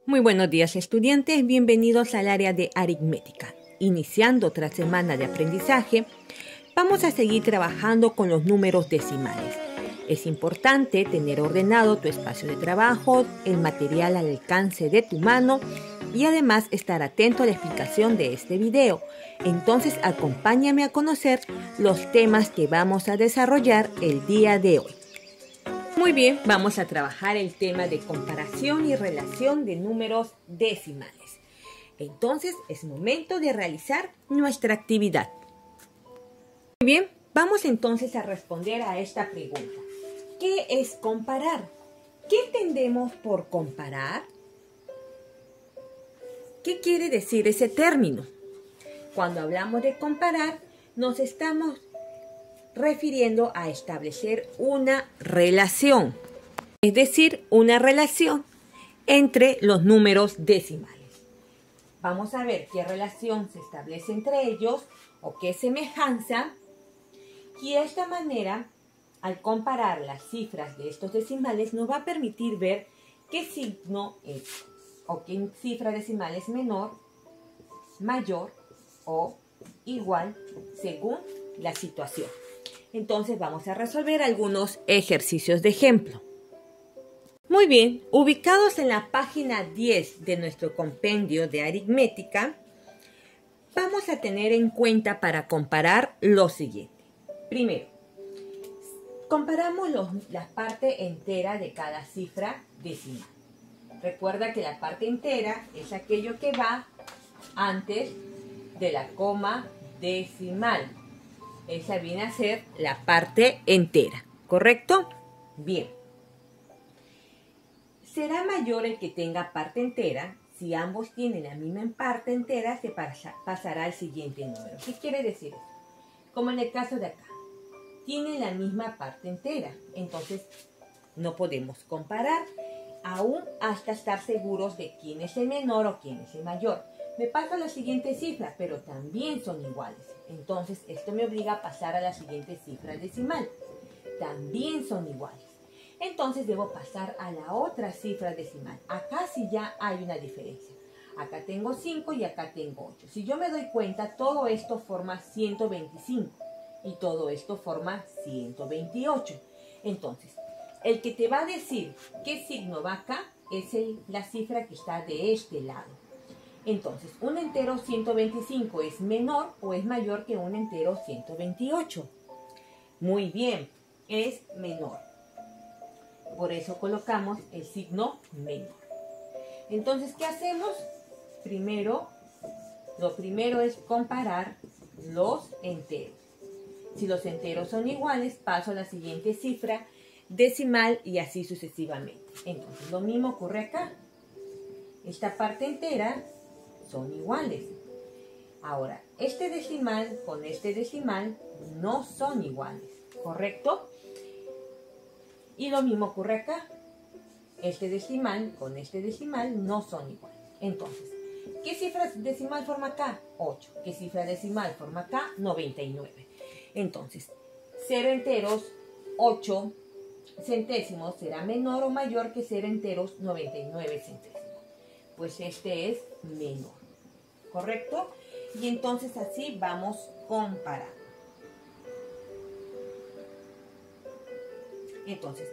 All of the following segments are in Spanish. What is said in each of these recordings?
Muy buenos días, estudiantes, bienvenidos al área de aritmética. Iniciando otra semana de aprendizaje, vamos a seguir trabajando con los números decimales. Es importante tener ordenado tu espacio de trabajo, el material al alcance de tu mano y además estar atento a la explicación de este video. Entonces acompáñame a conocer los temas que vamos a desarrollar el día de hoy. Muy bien, vamos a trabajar el tema de comparación y relación de números decimales. Entonces es momento de realizar nuestra actividad. Muy bien, vamos entonces a responder a esta pregunta. ¿Qué es comparar? ¿Qué entendemos por comparar? ¿Qué quiere decir ese término? Cuando hablamos de comparar, nos estamos refiriendo a establecer una relación, es decir, una relación entre los números decimales. Vamos a ver qué relación se establece entre ellos o qué semejanza, y de esta manera, al comparar las cifras de estos decimales, nos va a permitir ver qué signo es o qué cifra decimal es menor, mayor o igual según la situación. Entonces vamos a resolver algunos ejercicios de ejemplo. Muy bien, ubicados en la página 10 de nuestro compendio de aritmética, vamos a tener en cuenta para comparar lo siguiente. Primero, comparamos la parte entera de cada cifra decimal. Recuerda que la parte entera es aquello que va antes de la coma decimal. Esa viene a ser la parte entera, ¿correcto? Bien. Será mayor el que tenga parte entera. Si ambos tienen la misma parte entera, se pasará al siguiente número. ¿Qué quiere decir eso? Como en el caso de acá. Tienen la misma parte entera. Entonces, no podemos comparar aún hasta estar seguros de quién es el menor o quién es el mayor. Me paso a la siguiente cifra, pero también son iguales. Entonces, esto me obliga a pasar a la siguiente cifra decimal. También son iguales. Entonces, debo pasar a la otra cifra decimal. Acá sí ya hay una diferencia. Acá tengo 5 y acá tengo 8. Si yo me doy cuenta, todo esto forma 125 y todo esto forma 128. Entonces, el que te va a decir qué signo va acá es la cifra que está de este lado. Entonces, un entero 125 es menor o es mayor que un entero 128. Muy bien, es menor. Por eso colocamos el signo menor. Entonces, ¿qué hacemos? Lo primero es comparar los enteros. Si los enteros son iguales, paso a la siguiente cifra decimal y así sucesivamente. Entonces, lo mismo ocurre acá. Esta parte entera son iguales. Ahora, este decimal con este decimal no son iguales, ¿correcto? Y lo mismo ocurre acá. Este decimal con este decimal no son iguales. Entonces, ¿qué cifra decimal forma acá? 8. ¿Qué cifra decimal forma acá? 99. Entonces, 0 enteros 8 centésimos será menor o mayor que 0 enteros 99 centésimos. Pues este es menor, ¿correcto? Y entonces así vamos comparando. Entonces,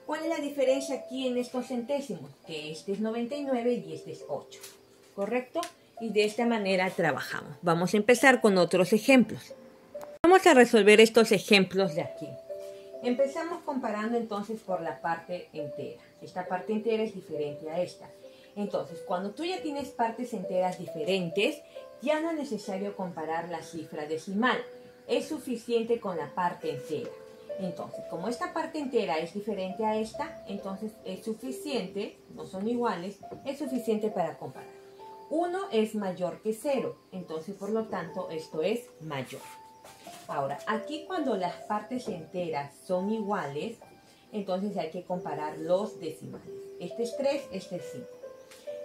¿cuál es la diferencia aquí en estos centésimos? Que este es 99 y este es 8, ¿correcto? Y de esta manera trabajamos. Vamos a empezar con otros ejemplos. Vamos a resolver estos ejemplos de aquí. Empezamos comparando entonces por la parte entera. Esta parte entera es diferente a esta. Entonces, cuando tú ya tienes partes enteras diferentes, ya no es necesario comparar la cifra decimal. Es suficiente con la parte entera. Entonces, como esta parte entera es diferente a esta, entonces es suficiente, no son iguales, es suficiente para comparar. 1 es mayor que 0, entonces por lo tanto esto es mayor. Ahora, aquí cuando las partes enteras son iguales, entonces hay que comparar los decimales. Este es 3, este es 5.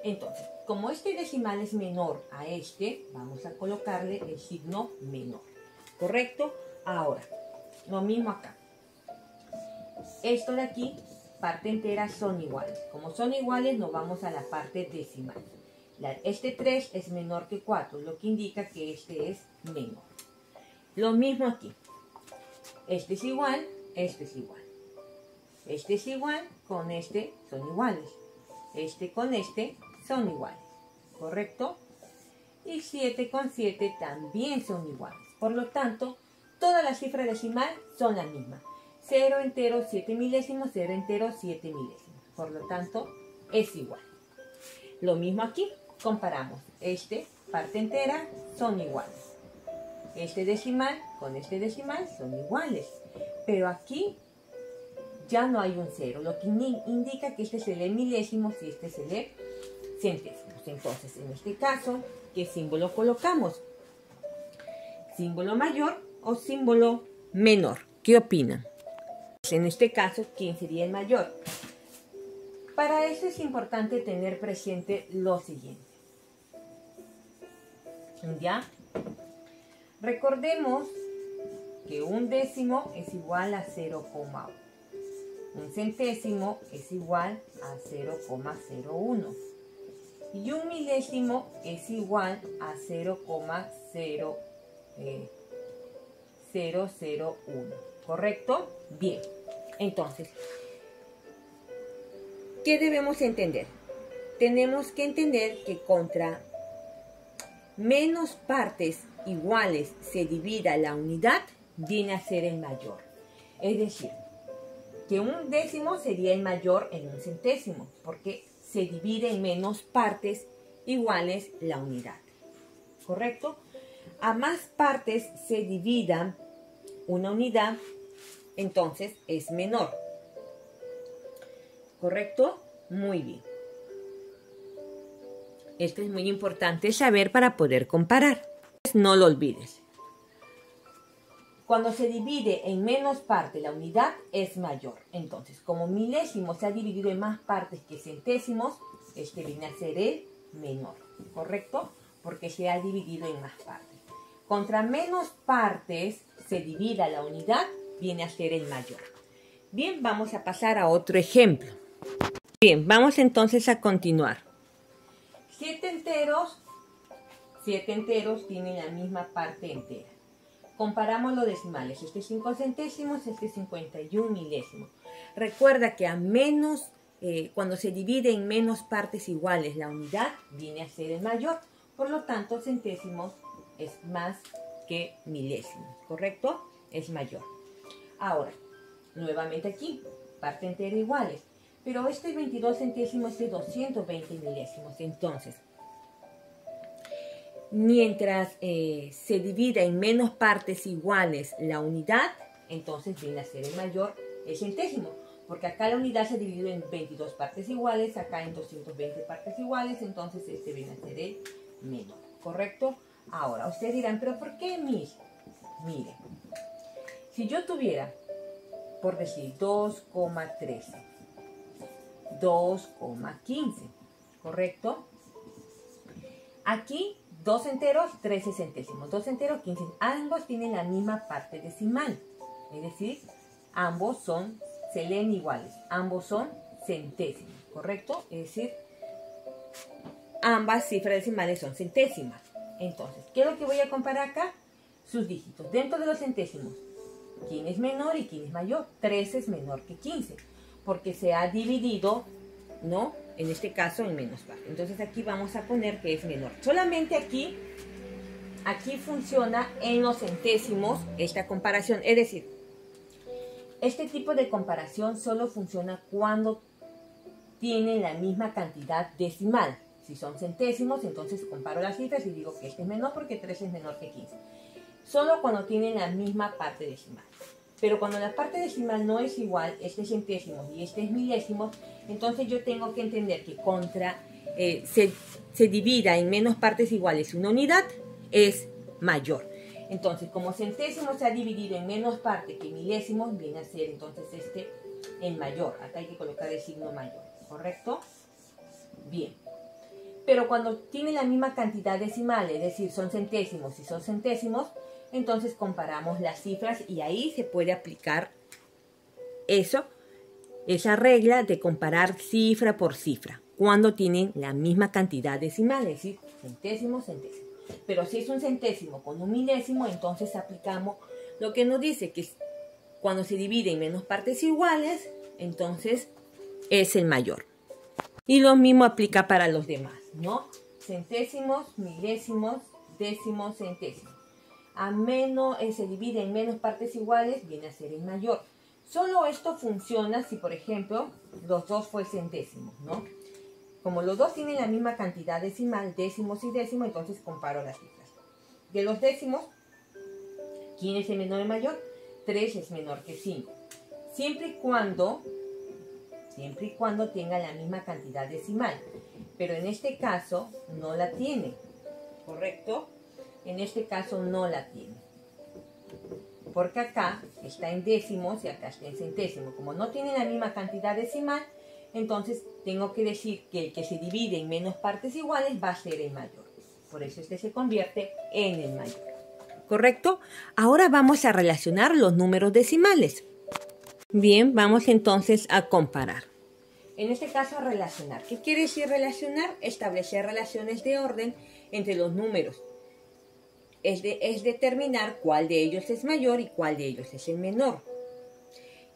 Entonces, como este decimal es menor a este, vamos a colocarle el signo menor, ¿correcto? Ahora, lo mismo acá. Esto de aquí parte entera son iguales. Como son iguales, nos vamos a la parte decimal. Este 3 es menor que 4, lo que indica que este es menor. Lo mismo aquí. Este es igual, este es igual. Este es igual, con este son iguales. Este con este son iguales. ¿Correcto? Y 7 con 7 también son iguales. Por lo tanto, todas las cifras decimal son las mismas. 0 entero 7 milésimos, 0 entero 7 milésimos. Por lo tanto, es igual. Lo mismo aquí. Comparamos. Este, parte entera, son iguales. Este decimal con este decimal son iguales. Pero aquí ya no hay un 0. Lo que indica que este se lee milésimos y este se lee centésimos. Entonces, en este caso, ¿qué símbolo colocamos? ¿Símbolo mayor o símbolo menor? ¿Qué opinan? En este caso, ¿quién sería el mayor? Para eso es importante tener presente lo siguiente. ¿Ya? Recordemos que un décimo es igual a 0,1. Un centésimo es igual a 0,01. Y un milésimo es igual a 0,001. ¿Correcto? Bien. Entonces, ¿qué debemos entender? Tenemos que entender que contra menos partes iguales se divida la unidad, viene a ser el mayor. Es decir, que un décimo sería el mayor en un centésimo, porque se divide en menos partes iguales la unidad. ¿Correcto? A más partes se divida una unidad, entonces es menor. ¿Correcto? Muy bien. Esto es muy importante saber para poder comparar. No lo olvides. Cuando se divide en menos partes, la unidad es mayor. Entonces, como milésimo se ha dividido en más partes que centésimos, este viene a ser el menor. ¿Correcto? Porque se ha dividido en más partes. Contra menos partes se divida la unidad, viene a ser el mayor. Bien, vamos a pasar a otro ejemplo. Bien, vamos entonces a continuar. 7 enteros tienen la misma parte entera. Comparamos los decimales. Este es 5 centésimos, este es 51 milésimos. Recuerda que a menos, cuando se divide en menos partes iguales, la unidad viene a ser el mayor. Por lo tanto, centésimos es más que milésimos. ¿Correcto? Es mayor. Ahora, nuevamente aquí, parte entera iguales. Pero este 22 centésimos es de 220 milésimos. Entonces, mientras se divide en menos partes iguales la unidad, entonces viene a ser el mayor el centésimo. Porque acá la unidad se ha dividido en 22 partes iguales, acá en 220 partes iguales, entonces este viene a ser el menor. ¿Correcto? Ahora, ustedes dirán, ¿pero por qué, Miss? Miren, si yo tuviera, por decir, 2,13, 2,15, ¿correcto? Aquí 2 enteros, 13 centésimos. 2 enteros, 15. Ambos tienen la misma parte decimal. Es decir, ambos se leen iguales. Ambos son centésimos, ¿correcto? Es decir, ambas cifras decimales son centésimas. Entonces, ¿qué es lo que voy a comparar acá? Sus dígitos. Dentro de los centésimos, ¿quién es menor y quién es mayor? 13 es menor que 15. Porque se ha dividido, ¿no? En este caso en menos partes. Entonces aquí vamos a poner que es menor. Solamente aquí funciona en los centésimos esta comparación. Es decir, este tipo de comparación solo funciona cuando tienen la misma cantidad decimal. Si son centésimos, entonces comparo las cifras y digo que este es menor porque 13 es menor que 15. Solo cuando tienen la misma parte decimal. Pero cuando la parte decimal no es igual, este es centésimos y este es milésimos, entonces yo tengo que entender que se divida en menos partes iguales una unidad, es mayor. Entonces, como centésimos se ha dividido en menos partes que milésimos, viene a ser entonces este el mayor. Acá hay que colocar el signo mayor, ¿correcto? Bien. Pero cuando tiene la misma cantidad decimal, es decir, son centésimos y son centésimos, entonces comparamos las cifras y ahí se puede aplicar eso esa regla de comparar cifra por cifra cuando tienen la misma cantidad decimal, es decir, centésimo, centésimo. Pero si es un centésimo con un milésimo, entonces aplicamos lo que nos dice que cuando se divide en menos partes iguales, entonces es el mayor. Y lo mismo aplica para los demás, ¿no? Centésimos, milésimos, décimos, centésimos. A menos se divide en menos partes iguales, viene a ser el mayor. Solo esto funciona si, por ejemplo, los dos fuesen décimos, ¿no? Como los dos tienen la misma cantidad decimal, décimos y décimos, entonces comparo las cifras. De los décimos, ¿quién es el menor y el mayor? 3 es menor que 5. Siempre y cuando tenga la misma cantidad decimal. Pero en este caso no la tiene, ¿correcto? En este caso no la tiene. Porque acá está en décimos y acá está en centésimos. Como no tiene la misma cantidad decimal, entonces tengo que decir que el que se divide en menos partes iguales va a ser el mayor. Por eso este se convierte en el mayor. ¿Correcto? Ahora vamos a relacionar los números decimales. Bien, vamos entonces a comparar. En este caso, relacionar. ¿Qué quiere decir relacionar? Establecer relaciones de orden entre los números. Es determinar cuál de ellos es mayor y cuál de ellos es el menor.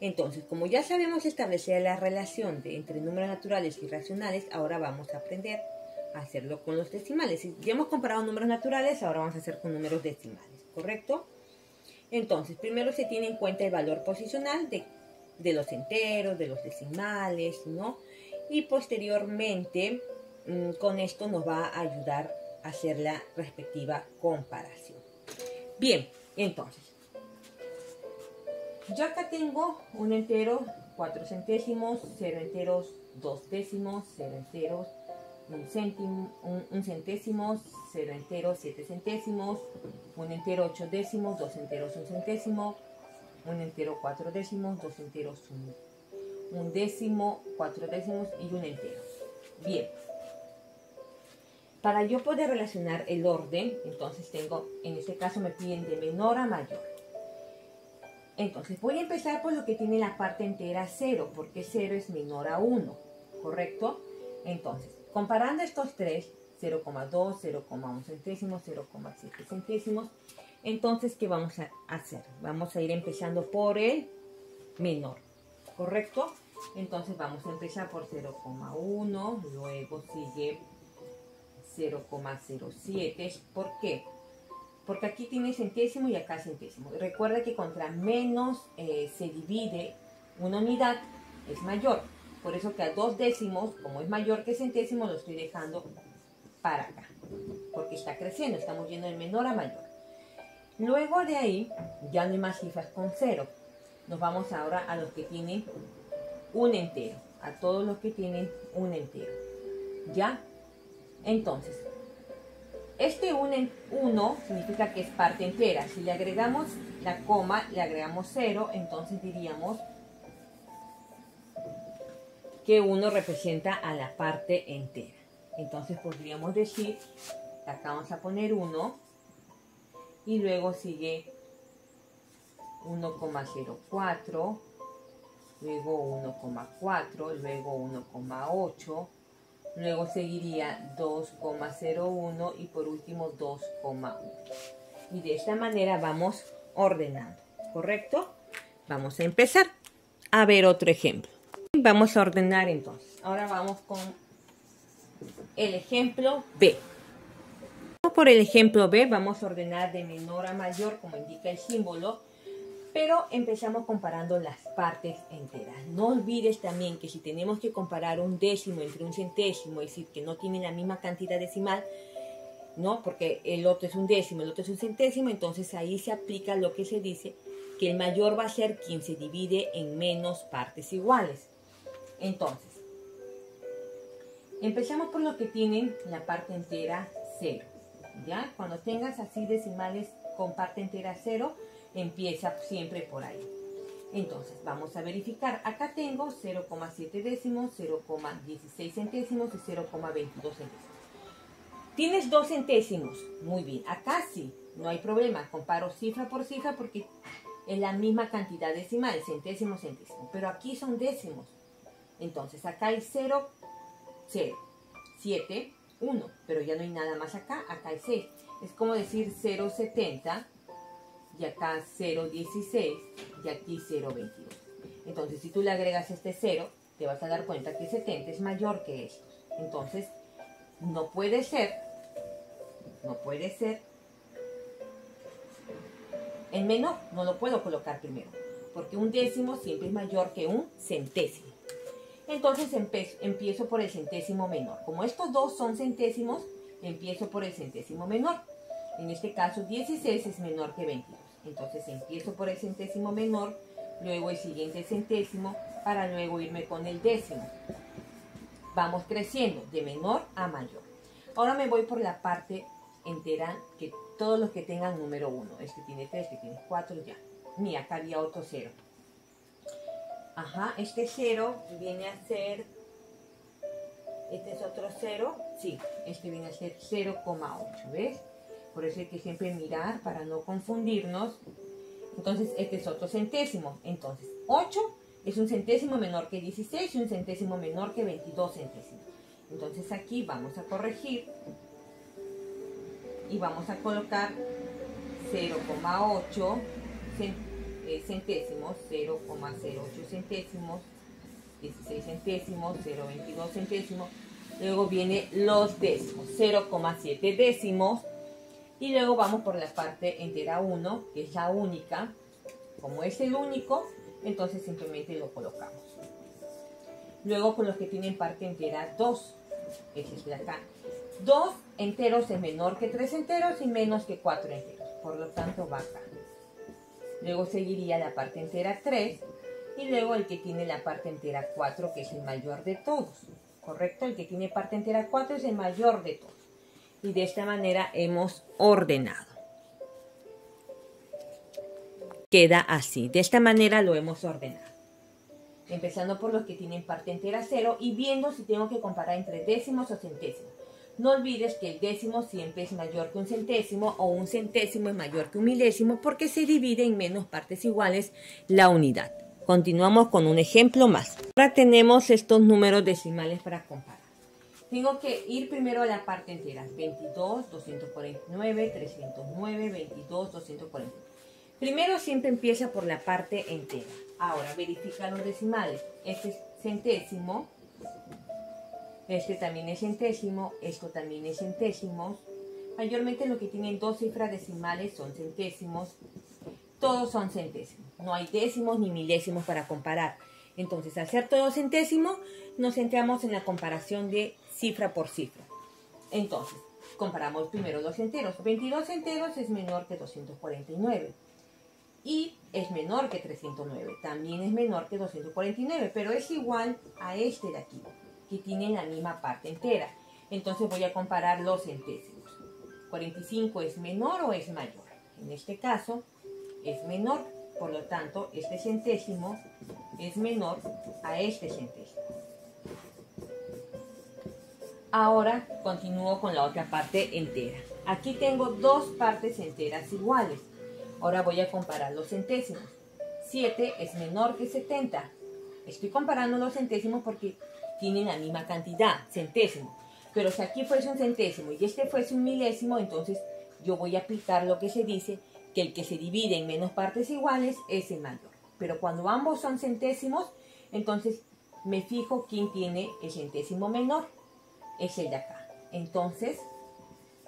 Entonces, como ya sabemos establecer la relación entre números naturales y racionales, ahora vamos a aprender a hacerlo con los decimales. Si ya hemos comparado números naturales, ahora vamos a hacer con números decimales, ¿correcto? Entonces, primero se tiene en cuenta el valor posicional de los enteros, de los decimales, ¿no? Y posteriormente, con esto nos va a ayudar a hacer la respectiva comparación. Bien, entonces, yo acá tengo un entero 4 centésimos, 0 enteros 2 décimos, 0 enteros 1 centésimo, 0 enteros 7 centésimos, 1 entero 8 décimos, 2 enteros 1 centésimo, 1 entero 4 décimos, 2 enteros 1 décimo, 4 décimos y 1 entero. Bien. Para yo poder relacionar el orden, entonces tengo, en este caso me piden de menor a mayor. Entonces voy a empezar por lo que tiene la parte entera 0, porque 0 es menor a 1, ¿correcto? Entonces, comparando estos tres, 0,2, 0,1 centésimos, 0,7 centésimos, entonces, ¿qué vamos a hacer? Vamos a ir empezando por el menor, ¿correcto? Entonces vamos a empezar por 0,1, luego sigue 0,07. ¿Por qué? Porque aquí tiene centésimo y acá centésimo. Recuerda que contra menos se divide una unidad, es mayor. Por eso que a 2 décimos, como es mayor que centésimo, lo estoy dejando para acá. Porque está creciendo, estamos yendo de menor a mayor. Luego de ahí, ya no hay más cifras con 0. Nos vamos ahora a los que tienen un entero. A todos los que tienen un entero. ¿Ya? Entonces, este 1 significa que es parte entera. Si le agregamos la coma, le agregamos 0, entonces diríamos que 1 representa a la parte entera. Entonces podríamos decir, acá vamos a poner 1 y luego sigue 1,04, luego 1,4, luego 1,8, luego seguiría 2,01 y por último 2,1. Y de esta manera vamos ordenando, ¿correcto? Vamos a empezar a ver otro ejemplo. Vamos a ordenar entonces. Ahora vamos con el ejemplo B. Por el ejemplo B vamos a ordenar de menor a mayor, como indica el símbolo, pero empezamos comparando las partes enteras. No olvides también que si tenemos que comparar un décimo entre un centésimo, es decir, que no tienen la misma cantidad decimal, ¿no? Porque el otro es un décimo, el otro es un centésimo, entonces ahí se aplica lo que se dice, que el mayor va a ser quien se divide en menos partes iguales. Entonces, empezamos por lo que tienen la parte entera 0. ¿Ya? Cuando tengas así decimales con parte entera 0, empieza siempre por ahí. Entonces, vamos a verificar. Acá tengo 0,7 décimos, 0,16 centésimos y 0,22 centésimos. Tienes 2 centésimos. Muy bien. Acá sí, no hay problema. Comparo cifra por cifra porque es la misma cantidad decimal, centésimo, centésimo. Pero aquí son décimos. Entonces acá hay 0, 0, 7, 1, pero ya no hay nada más acá, acá hay 6. Es como decir 0,70 y acá 0,16 y aquí 0,22. Entonces si tú le agregas este 0, te vas a dar cuenta que 70 es mayor que estos. Entonces no puede ser el menor, no lo puedo colocar primero, porque un décimo siempre es mayor que un centésimo. Entonces empiezo por el centésimo menor. Como estos dos son centésimos, empiezo por el centésimo menor. En este caso 16 es menor que 22. Entonces empiezo por el centésimo menor, luego el siguiente centésimo, para luego irme con el décimo. Vamos creciendo de menor a mayor. Ahora me voy por la parte entera, que todos los que tengan número 1. Este tiene 3, este tiene 4, ya. Mira, acá había otro 0. Ajá, este 0 viene a ser... Este es otro 0. Sí, este viene a ser 0,8, ¿ves? Por eso hay que siempre mirar para no confundirnos. Entonces, este es otro centésimo. Entonces, 8 es un centésimo menor que 16 y un centésimo menor que 22 centésimos. Entonces, aquí vamos a corregir y vamos a colocar 0,8 centésimos, 0,08 centésimos, 16 centésimos, 0,22 centésimos. Luego viene los décimos, 0,7 décimos. Y luego vamos por la parte entera 1, que es la única. Como es el único, entonces simplemente lo colocamos. Luego con los que tienen parte entera 2, ese es de acá. 2 enteros es menor que 3 enteros y menos que 4 enteros. Por lo tanto va acá. Luego seguiría la parte entera 3 y luego el que tiene la parte entera 4, que es el mayor de todos. ¿Correcto? El que tiene parte entera 4 es el mayor de todos. Y de esta manera hemos ordenado. Queda así. De esta manera lo hemos ordenado. Empezando por los que tienen parte entera 0 y viendo si tengo que comparar entre décimos o centésimos. No olvides que el décimo siempre es mayor que un centésimo o un centésimo es mayor que un milésimo porque se divide en menos partes iguales la unidad. Continuamos con un ejemplo más. Ahora tenemos estos números decimales para comparar. Tengo que ir primero a la parte entera. 22, 249, 309, 22, 249. Primero siempre empieza por la parte entera. Ahora verifica los decimales. Este es centésimo. Este también es centésimo. Esto también es centésimos. Mayormente lo que tienen dos cifras decimales son centésimos. Todos son centésimos. No hay décimos ni milésimos para comparar. Entonces, al ser todo centésimo, nos centramos en la comparación de cifra por cifra. Entonces, comparamos primero los enteros. 22 enteros es menor que 249. Y es menor que 309. También es menor que 249, pero es igual a este de aquí, que tiene la misma parte entera. Entonces voy a comparar los centésimos. 45 es menor o es mayor. En este caso, es menor. Por lo tanto, este centésimo es menor a este centésimo. Ahora continúo con la otra parte entera. Aquí tengo dos partes enteras iguales. Ahora voy a comparar los centésimos. 7 es menor que 70. Estoy comparando los centésimos porque tienen la misma cantidad, centésimo. Pero si aquí fuese un centésimo y este fuese un milésimo, entonces yo voy a aplicar lo que se dice, que el que se divide en menos partes iguales es el mayor. Pero cuando ambos son centésimos, entonces me fijo quién tiene el centésimo menor. Es el de acá. Entonces,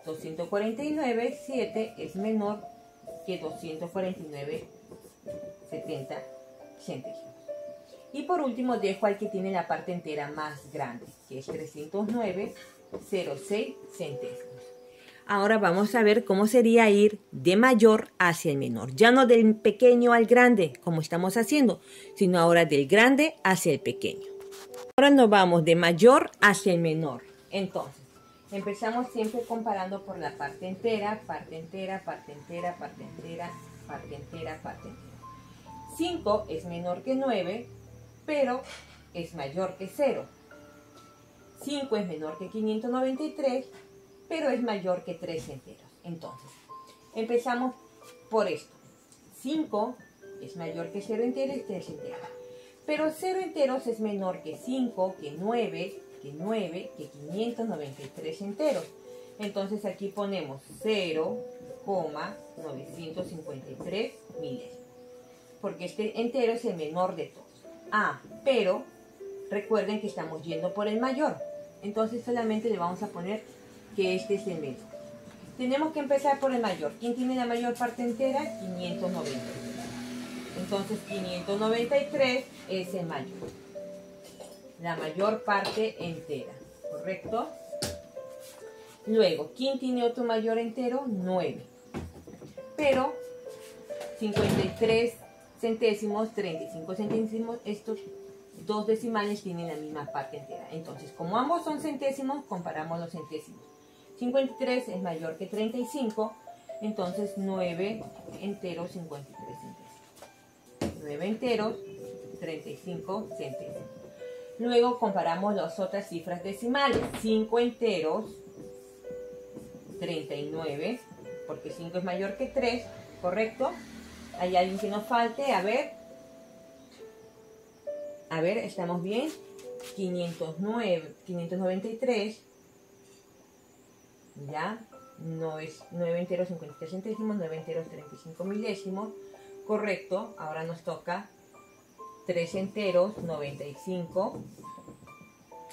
249, 7 es menor que 249, 70 centésimos. Y por último dejo al que tiene la parte entera más grande, que es 309, 0,6 centésimos. Ahora vamos a ver cómo sería ir de mayor hacia el menor. Ya no del pequeño al grande, como estamos haciendo, sino ahora del grande hacia el pequeño. Ahora nos vamos de mayor hacia el menor. Entonces, empezamos siempre comparando por la parte entera, parte entera, parte entera, parte entera, parte entera, parte entera. 5 es menor que 9, pero es mayor que 0. 5 es menor que 593, pero es mayor que 3 enteros. Entonces, empezamos por esto. 5 es mayor que 0 enteros y 3 enteros. Pero 0 enteros es menor que 5, que 9, que 593 enteros. Entonces aquí ponemos 0,953 milésimos. Porque este entero es el menor de todos. Ah, pero recuerden que estamos yendo por el mayor. Entonces solamente le vamos a poner que este es el menor. Tenemos que empezar por el mayor. ¿Quién tiene la mayor parte entera? 593. Entonces 593 es el mayor. La mayor parte entera. ¿Correcto? Luego, ¿quién tiene otro mayor entero? 9. Pero 53 centésimos, 35 centésimos, estos dos decimales tienen la misma parte entera. Entonces, como ambos son centésimos, comparamos los centésimos. 53 es mayor que 35, entonces 9 enteros, 53 centésimos. 9 enteros, 35 centésimos. Luego comparamos las otras cifras decimales. 5 enteros, 39, porque 5 es mayor que 3, ¿correcto? ¿Hay alguien que nos falte? A ver, ¿estamos bien? 593, ¿ya? No es 9 enteros, 53 centésimos, 9 enteros, 35 milésimos, correcto. Ahora nos toca 3 enteros, 95,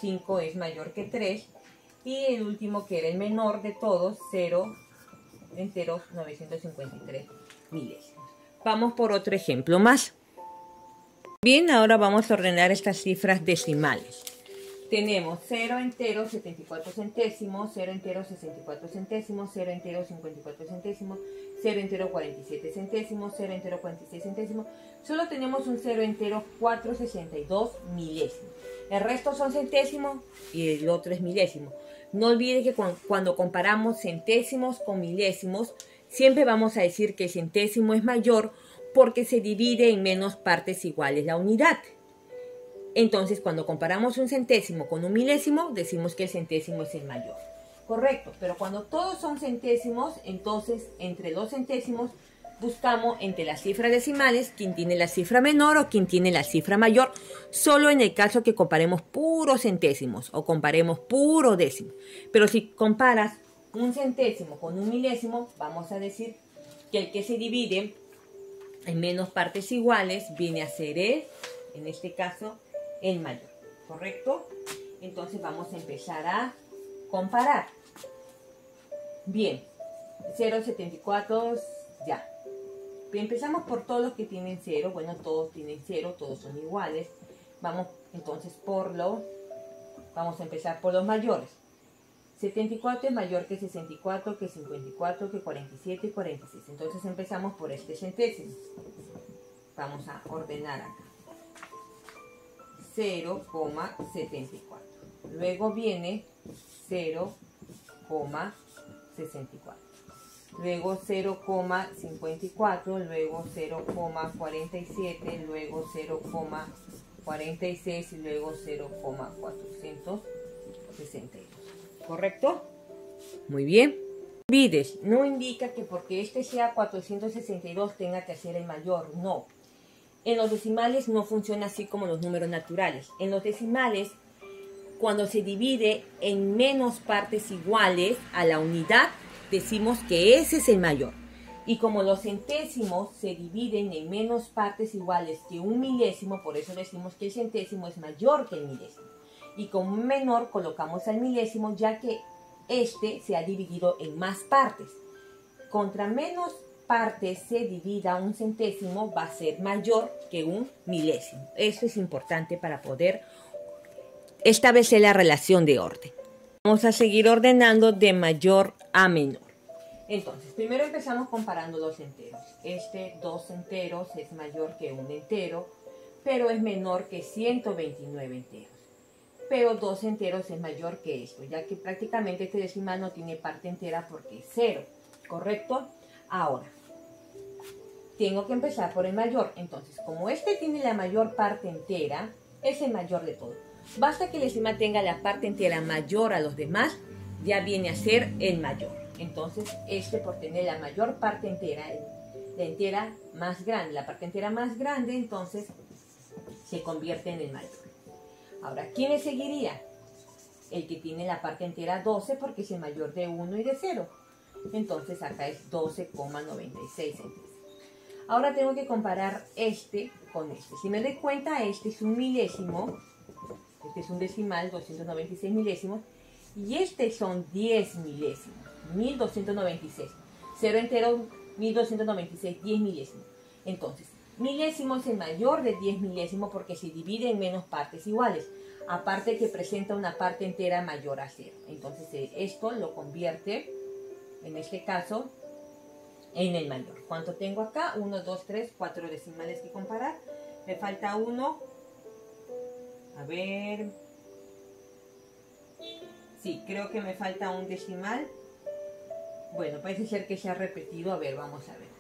5 es mayor que 3, y el último, que era el menor de todos, 0 enteros, 953 milésimos. Vamos por otro ejemplo más. Bien, ahora vamos a ordenar estas cifras decimales. Tenemos 0 enteros, 74 centésimos, 0 enteros, 64 centésimos, 0 enteros, 54 centésimos, 0 entero, 47 centésimos, 0 entero, 46 centésimos. Solo tenemos un 0 entero, 462 milésimos. El resto son centésimos y el otro es milésimo. No olviden que cuando comparamos centésimos con milésimos, siempre vamos a decir que el centésimo es mayor porque se divide en menos partes iguales la unidad. Entonces, cuando comparamos un centésimo con un milésimo, decimos que el centésimo es el mayor. Correcto, pero cuando todos son centésimos, entonces entre los centésimos buscamos entre las cifras decimales quién tiene la cifra menor o quién tiene la cifra mayor, solo en el caso que comparemos puros centésimos o comparemos puro décimo. Pero si comparas un centésimo con un milésimo, vamos a decir que el que se divide en menos partes iguales viene a ser en este caso, el mayor. ¿Correcto? Entonces vamos a empezar a comparar. Bien, 0,74 ya. Empezamos por todos los que tienen 0. Bueno, todos tienen 0, todos son iguales. Vamos entonces vamos a empezar por los mayores. 74 es mayor que 64, que 54, que 47 y 46. Entonces empezamos por este centésimo. Vamos a ordenar acá. 0,74. Luego viene 0,64. Luego 0,54, luego 0,47, luego 0,46 y luego 0,462. ¿Correcto? Muy bien. No olvides, no indica que porque este sea 462 tenga que ser el mayor, no. En los decimales no funciona así como los números naturales. En los decimales, cuando se divide en menos partes iguales a la unidad, decimos que ese es el mayor. Y como los centésimos se dividen en menos partes iguales que un milésimo, por eso decimos que el centésimo es mayor que el milésimo. Y como menor colocamos al milésimo, ya que este se ha dividido en más partes. Contra menos partes se divida un centésimo, va a ser mayor que un milésimo. Esto es importante para poder establecer la relación de orden. Vamos a seguir ordenando de mayor a menor. Entonces, primero empezamos comparando los enteros. Este 2 enteros es mayor que un entero, pero es menor que 129 enteros. Pero 2 enteros es mayor que esto, ya que prácticamente este decimal no tiene parte entera porque es 0, ¿correcto? Ahora, tengo que empezar por el mayor. Entonces, como este tiene la mayor parte entera, es el mayor de todos. Basta que el decimal tenga la parte entera mayor a los demás, ya viene a ser el mayor. Entonces, por tener la mayor parte entera, la entera más grande, la parte entera más grande, entonces se convierte en el mayor. Ahora, ¿quién le seguiría? El que tiene la parte entera 12 porque es el mayor de 1 y de 0. Entonces acá es 12,96 centésimos. Ahora tengo que comparar este con este. Si me doy cuenta, este es un milésimo, este es un decimal, 296 milésimos, y este son 10 milésimos, 1296. 0 entero, 1296, 10 milésimos. Entonces, milésimo es el mayor de 10 milésimos porque se divide en menos partes iguales. Aparte que presenta una parte entera mayor a 0. Entonces, esto lo convierte, en este caso, en el mayor. ¿Cuánto tengo acá? 1, 2, 3, 4 decimales que comparar. Me falta uno. A ver. Sí, creo que me falta un decimal. Bueno, parece ser que se ha repetido. A ver, vamos a ver.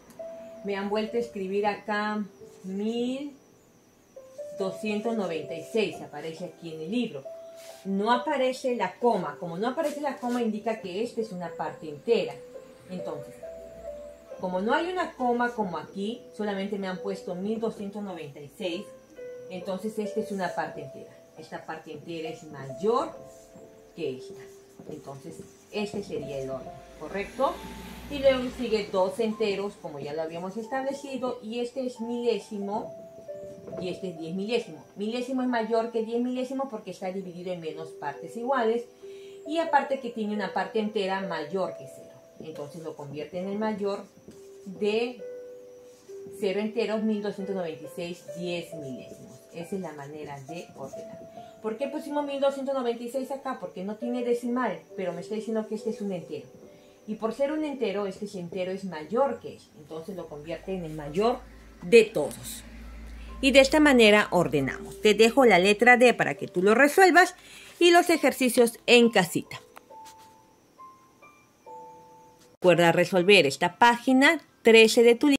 Me han vuelto a escribir acá 1296. Aparece aquí en el libro. No aparece la coma. Como no aparece la coma, indica que esta es una parte entera. Entonces, como no hay una coma como aquí, solamente me han puesto 1296, entonces esta es una parte entera. Esta parte entera es mayor que esta. Entonces, este sería el orden, ¿correcto? Y luego sigue 2 enteros, como ya lo habíamos establecido, y este es milésimo, y este es 10 milésimos. Milésimo es mayor que 10 milésimos porque está dividido en menos partes iguales, y aparte que tiene una parte entera mayor que 0. Entonces lo convierte en el mayor de 0 enteros, 1296, 10 milésimos. Esa es la manera de ordenar. ¿Por qué pusimos 1296 acá? Porque no tiene decimal, pero me está diciendo que este es un entero. Y por ser un entero, este entero es mayor que este. Entonces lo convierte en el mayor de todos. Y de esta manera ordenamos. Te dejo la letra D para que tú lo resuelvas y los ejercicios en casita. Recuerda resolver esta página 13 de tu libro.